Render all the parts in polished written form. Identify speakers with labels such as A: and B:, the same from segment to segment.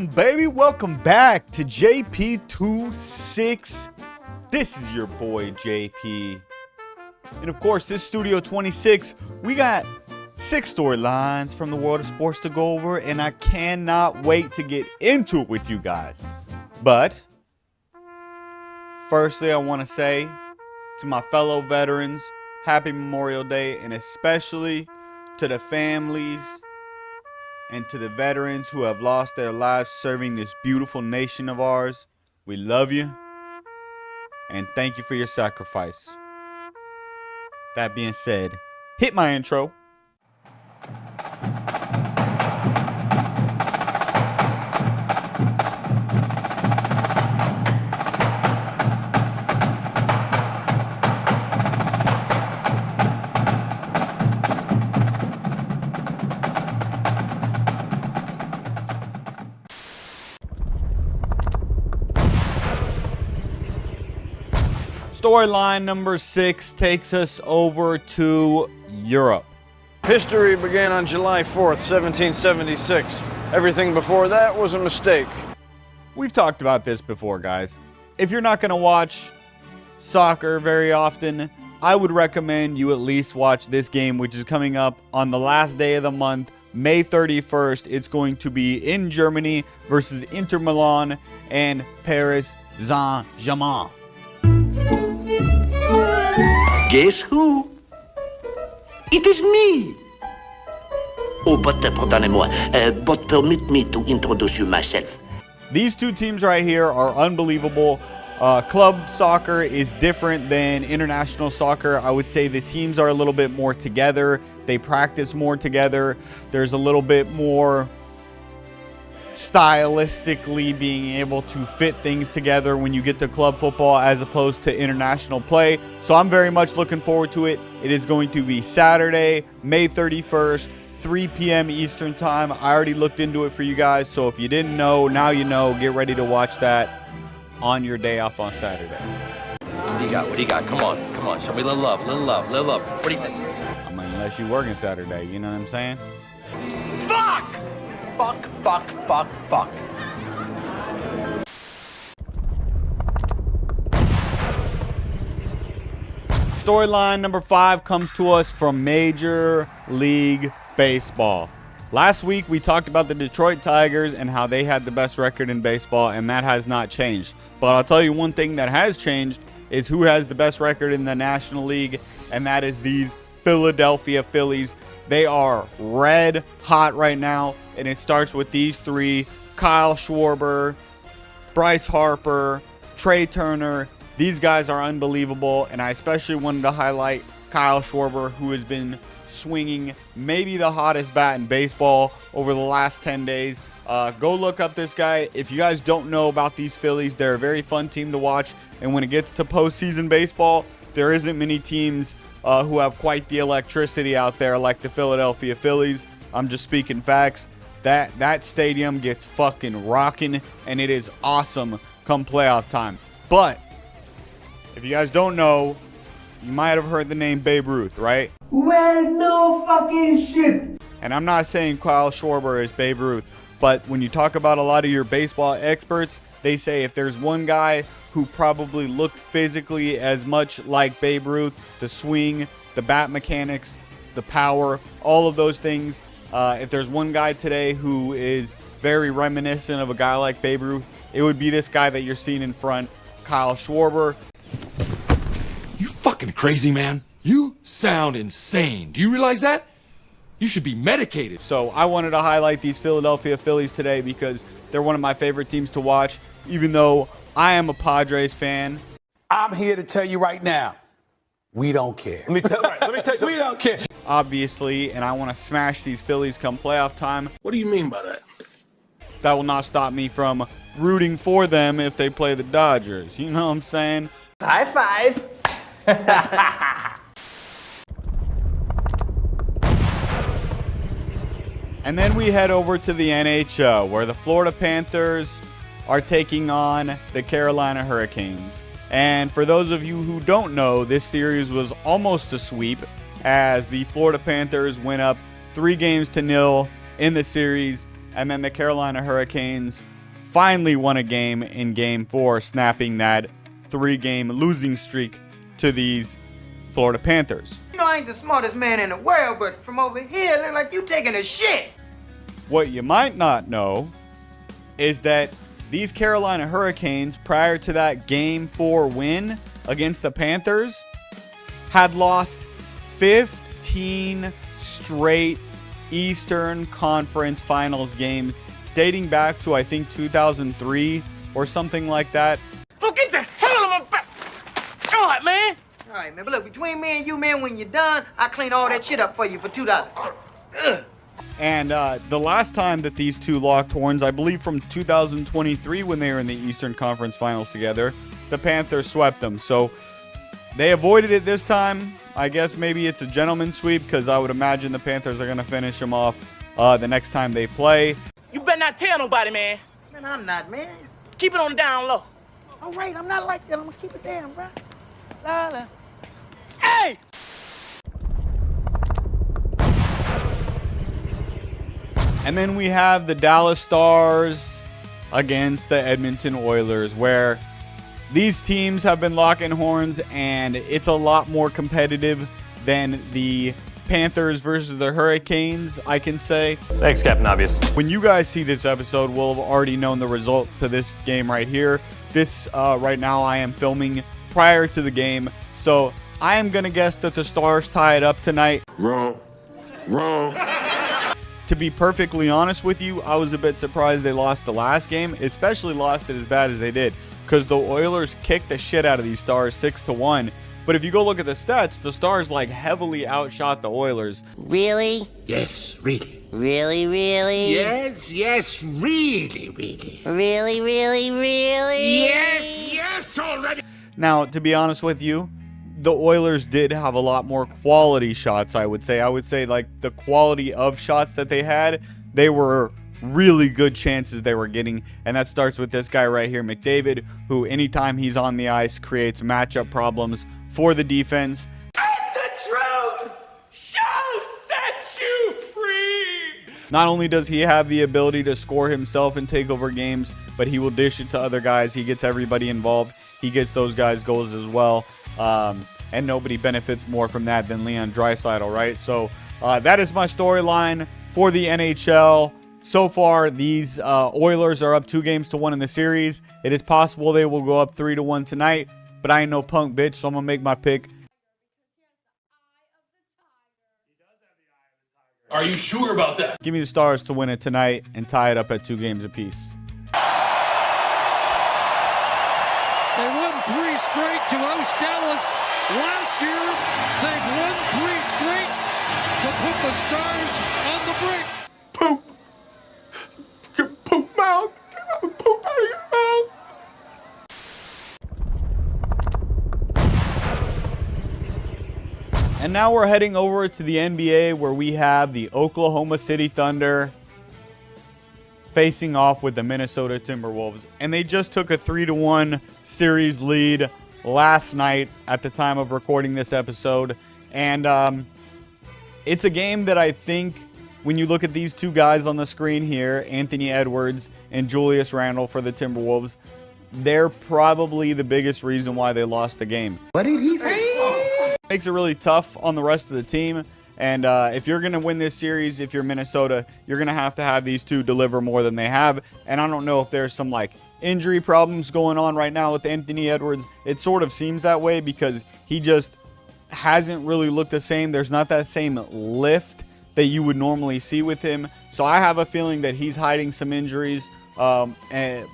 A: Baby, welcome back to JP26. This is your boy JP, and of course this Studio 26, we got 6 storylines from the world of sports to go over, and I cannot wait to get into it with you guys. But firstly, I want to say to my fellow veterans, happy Memorial Day, and especially to the families and to the veterans who have lost their lives serving this beautiful nation of ours. We love you, and thank you for your sacrifice. That being said, hit my intro. Storyline number 6 takes us over to Europe.
B: History began on July 4th, 1776. Everything before that was a mistake.
A: We've talked about this before, guys. If you're not going to watch soccer very often, I would recommend you at least watch this game, which is coming up on the last day of the month, May 31st. It's going to be in Germany versus Inter Milan and Paris Saint-Germain.
C: Guess who? It is me. Oh, but pardonnez-moi, but permit me to introduce you myself.
A: These two teams right here are unbelievable. Club soccer is different than international soccer. I would say the teams are a little bit more together. They practice more together. There's a little bit more stylistically being able to fit things together when you get to club football as opposed to international play. So I'm very much looking forward to it. It is going to be Saturday, May 31st, 3 p.m. Eastern time. I already looked into it for you guys, so if you didn't know, now you know. Get ready to watch that on your day off on Saturday.
D: What do you got? What do you got? Come on. Show me a little love, little love, little love. What do you think?
A: I mean, unless you're working Saturday, you know what I'm saying?
D: Fuck! Fuck.
A: Storyline number 5 comes to us from Major League Baseball. Last week, we talked about the Detroit Tigers and how they had the best record in baseball, and that has not changed. But I'll tell you one thing that has changed is who has the best record in the National League, and that is these Philadelphia Phillies. They are red hot right now, and it starts with these 3: Kyle Schwarber, Bryce Harper, Trey Turner. These guys are unbelievable, and I especially wanted to highlight Kyle Schwarber, who has been swinging maybe the hottest bat in baseball over the last 10 days. Go look up this guy. If you guys don't know about these Phillies, they're a very fun team to watch, and when it gets to postseason baseball, there isn't many teams who have quite the electricity out there like the Philadelphia Phillies. I'm just speaking facts. That stadium gets fucking rocking, and it is awesome come playoff time. But if you guys don't know, you might have heard the name Babe Ruth, right?
E: Well, no fucking shit.
A: And I'm not saying Kyle Schwarber is Babe Ruth, but when you talk about a lot of your baseball experts, they say if there's one guy who probably looked physically as much like Babe Ruth, the swing, the bat mechanics, the power, all of those things, if there's one guy today who is very reminiscent of a guy like Babe Ruth, it would be this guy that you're seeing in front, Kyle Schwarber.
F: You fucking crazy, man. You sound insane. Do you realize that? You should be medicated.
A: So I wanted to highlight these Philadelphia Phillies today because they're one of my favorite teams to watch, even though I am a Padres fan.
E: I'm here to tell you right now, we don't care.
B: Let me tell you something.
E: We don't care.
A: Obviously, and I want to smash these Phillies come playoff time.
E: What do you mean by that?
A: That will not stop me from rooting for them if they play the Dodgers. You know what I'm saying?
D: High five.
A: And then we head over to the NHL, where the Florida Panthers are taking on the Carolina Hurricanes. And for those of you who don't know, this series was almost a sweep as the Florida Panthers went up 3-0 in the series And then the Carolina Hurricanes finally won a game in Game 4, snapping that 3-game losing streak to these Florida Panthers.
G: You know, I ain't the smartest man in the world, but from over here, it look like you taking a shit.
A: What you might not know is that these Carolina Hurricanes, prior to that Game 4 win against the Panthers, had lost 15 straight Eastern Conference Finals games dating back to, I think, 2003 or something like that.
H: Look, get the hell out of my back! All right, man.
G: All right, man, but look, between me and you, man, when you're done, I clean all that shit up for you for $2. Ugh.
A: And the last time that these two locked horns, I believe from 2023 when they were in the Eastern Conference Finals together, the Panthers swept them. So they avoided it this time. I guess maybe it's a gentleman's sweep because I would imagine the Panthers are going to finish them off the next time they play.
H: You better not tell nobody, man.
G: Man, I'm not, man.
H: Keep it on the down low.
G: All right, I'm not like that. I'm gonna keep it down, bro. La la.
H: Hey!
A: And then we have the Dallas Stars against the Edmonton Oilers, where these teams have been locking horns, and it's a lot more competitive than the Panthers versus the Hurricanes, I can say.
I: Thanks, Captain Obvious.
A: When you guys see this episode, we'll have already known the result to this game right here. This, right now, I am filming prior to the game, so I am going to guess that the Stars tie it up tonight.
F: Wrong.
A: To be perfectly honest with you, I was a bit surprised they lost the last game, especially lost it as bad as they did, because the Oilers kicked the shit out of these Stars 6-1. But if you go look at the stats, the Stars like heavily outshot the Oilers.
C: Really? Yes, really.
J: Really, really?
C: Yes, really.
J: Really, really, really?
C: Yes, already.
A: Now, to be honest with you, the Oilers did have a lot more quality shots, I would say. I would say like the quality of shots that they had, they were really good chances they were getting. And that starts with this guy right here, McDavid, who anytime he's on the ice creates matchup problems for the defense.
H: And the truth shall set you free!
A: Not only does he have the ability to score himself and take over games, but he will dish it to other guys. He gets everybody involved. He gets those guys goals as well. And nobody benefits more from that than Leon Draisaitl, right? So that is my storyline for the NHL. So far, these Oilers are up 2-1 in the series. It is possible they will go up 3-1 tonight, but I ain't no punk bitch, so I'm going to make my pick.
F: Are you sure about that?
A: Give me the Stars to win it tonight and tie it up at 2 games apiece.
K: They won 3 straight to host Dallas last year. They've won 3 straight to put the Stars on the brink.
F: Poop. Poop mouth. Poop out of your mouth.
A: And now we're heading over to the NBA, where we have the Oklahoma City Thunder facing off with the Minnesota Timberwolves. And they just took a 3-1 series lead last night at the time of recording this episode. And it's a game that I think, when you look at these two guys on the screen here, Anthony Edwards and Julius Randle for the Timberwolves, they're probably the biggest reason why they lost the game.
E: What did he say?
A: Makes it really tough on the rest of the team. And if you're going to win this series, if you're Minnesota, you're going to have these two deliver more than they have. And I don't know if there's some like injury problems going on right now with Anthony Edwards. It sort of seems that way because he just hasn't really looked the same. There's not that same lift that you would normally see with him. So I have a feeling that he's hiding some injuries. So I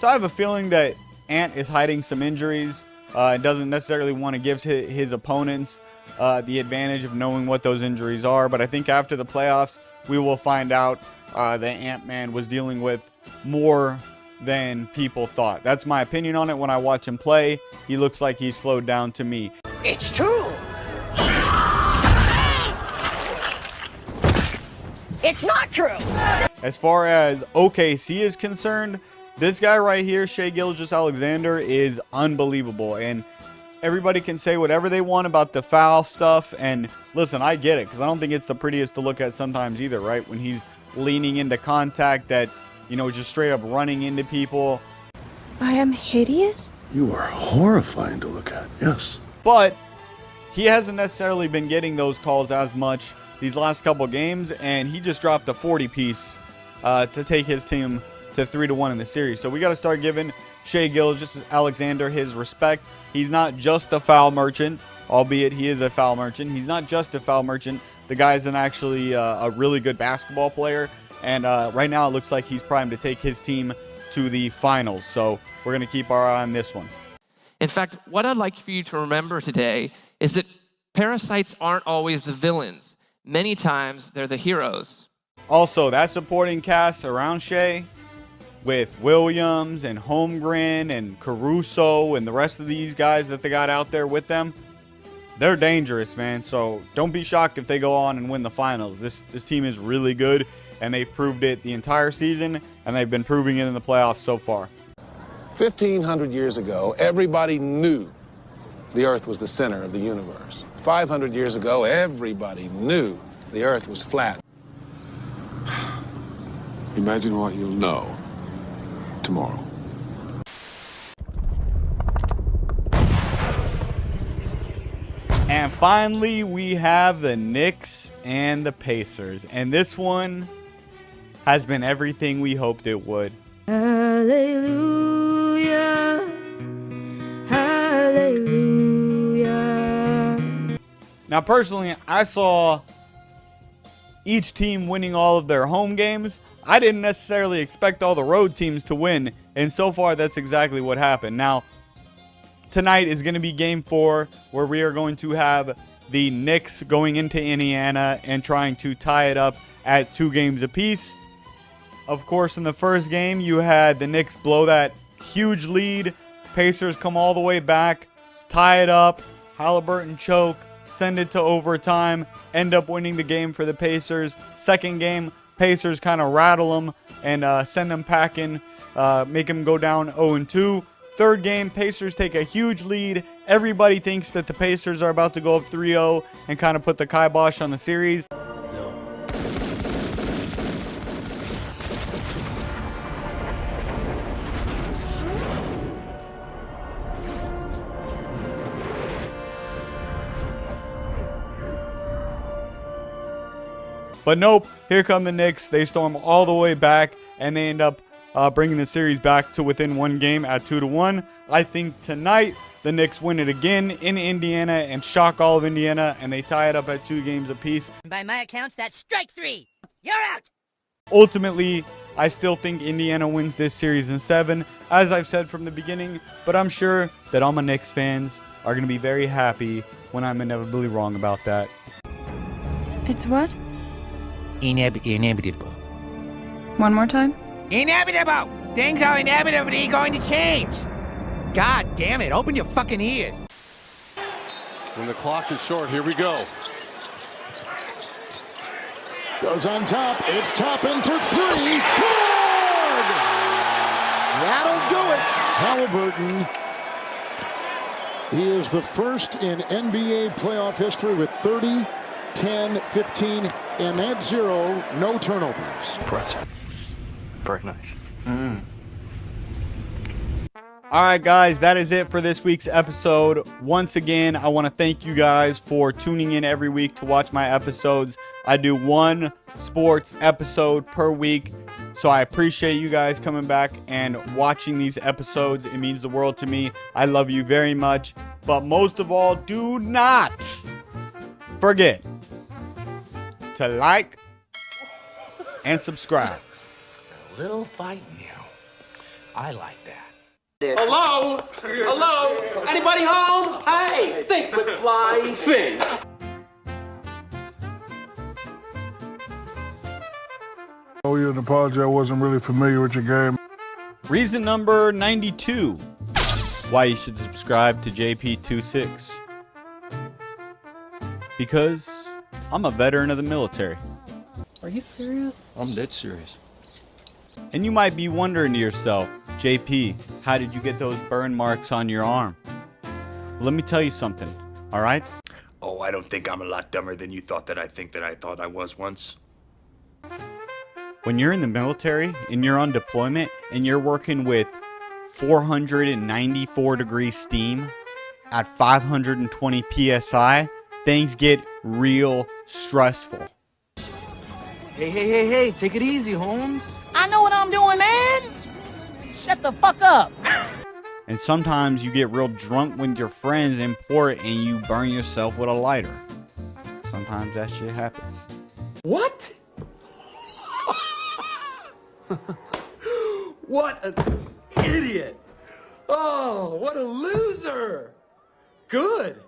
A: have a feeling that Ant is hiding some injuries and doesn't necessarily want to give his opponents the advantage of knowing what those injuries are. But I think after the playoffs, we will find out that Ant-Man was dealing with more than people thought. That's my opinion on it. When I watch him play, he looks like he's slowed down to me.
J: It's true. It's not true.
A: As far as OKC is concerned, this guy right here, Shai Gilgeous-Alexander, is unbelievable. And everybody can say whatever they want about the foul stuff. And listen, I get it, because I don't think it's the prettiest to look at sometimes either, right? When he's leaning into contact that, you know, just straight up running into people.
I: I am hideous?
L: You are horrifying to look at, yes.
A: But he hasn't necessarily been getting those calls as much these last couple games, and he just dropped a 40-piece to take his team to 3-1 in the series. So we got to start giving Shai Gilgeous-Alexander his respect. He's not just a foul merchant, albeit he is a foul merchant. He's not just a foul merchant. The guy's actually a really good basketball player, and right now it looks like he's primed to take his team to the finals. So we're going to keep our eye on this one.
M: In fact, what I'd like for you to remember today is that parasites aren't always the villains. Many times, they're the heroes.
A: Also, that supporting cast around Shai, with Williams and Holmgren and Caruso and the rest of these guys that they got out there with them, they're dangerous, man. So don't be shocked if they go on and win the finals. This team is really good, and they've proved it the entire season, and they've been proving it in the playoffs so far.
E: 1,500 years ago, everybody knew the Earth was the center of the universe. 500 years ago, everybody knew the Earth was flat.
L: Imagine what you'll know tomorrow.
A: And finally, we have the Knicks and the Pacers. And this one has been everything we hoped it would.
I: Hallelujah. Hallelujah.
A: Now, personally, I saw each team winning all of their home games. I didn't necessarily expect all the road teams to win, and so far that's exactly what happened. Now, tonight is going to be game 4, where we are going to have the Knicks going into Indiana and trying to tie it up at 2 games apiece. Of course, in the first game, you had the Knicks blow that huge lead. Pacers come all the way back, tie it up, Halliburton choke, send it to overtime, end up winning the game for the Pacers. Second game, Pacers kind of rattle them and send them packing, make them go down 0-2. Third game, Pacers take a huge lead. Everybody thinks that the Pacers are about to go up 3-0 and kind of put the kibosh on the series. But nope, here come the Knicks. They storm all the way back, and they end up bringing the series back to within 1 game at 2-1. I think tonight the Knicks win it again in Indiana and shock all of Indiana, and they tie it up at 2 games apiece.
J: By my accounts, that's strike 3. You're out.
A: Ultimately, I still think Indiana wins this series in 7, as I've said from the beginning, but I'm sure that all my Knicks fans are going to be very happy when I'm inevitably wrong about that.
I: It's what?
N: Inevitable.
I: One more time?
N: Inevitable! Things are inevitably going to change! God damn it, open your fucking ears!
L: When the clock is short, here we go.
E: Goes on top. It's Toppin for 3. Good! That'll do it. Halliburton. He is the first in NBA playoff history with 30, 10, 15, and that 0, no turnovers.
O: Impressive. Very nice.
A: All right, guys, that is it for this week's episode. Once again, I want to thank you guys for tuning in every week to watch my episodes. I do 1 sports episode per week, so I appreciate you guys coming back and watching these episodes. It means the world to me. I love you very much. But most of all, do not forget to like and subscribe.
D: A little fight now. I like that.
H: Hello? Hello? Anybody home? Hey, think McFly, think.
L: I owe you an apology. I wasn't really familiar with your game.
A: Reason number 92, why you should subscribe to JP26. Because I'm a veteran of the military.
I: Are you serious?
F: I'm dead serious.
A: And you might be wondering to yourself, JP, how did you get those burn marks on your arm? Let me tell you something, all right?
P: Oh, I don't think I'm a lot dumber than you thought that I thought I was once.
A: When you're in the military and you're on deployment and you're working with 494 degree steam at 520 psi, things get real stressful.
G: Hey, take it easy, Holmes. I know what I'm doing, man. Shut the fuck up.
A: And sometimes you get real drunk with your friends in port and you burn yourself with a lighter. Sometimes that shit happens.
F: What? What an idiot! Oh, what a loser! Good.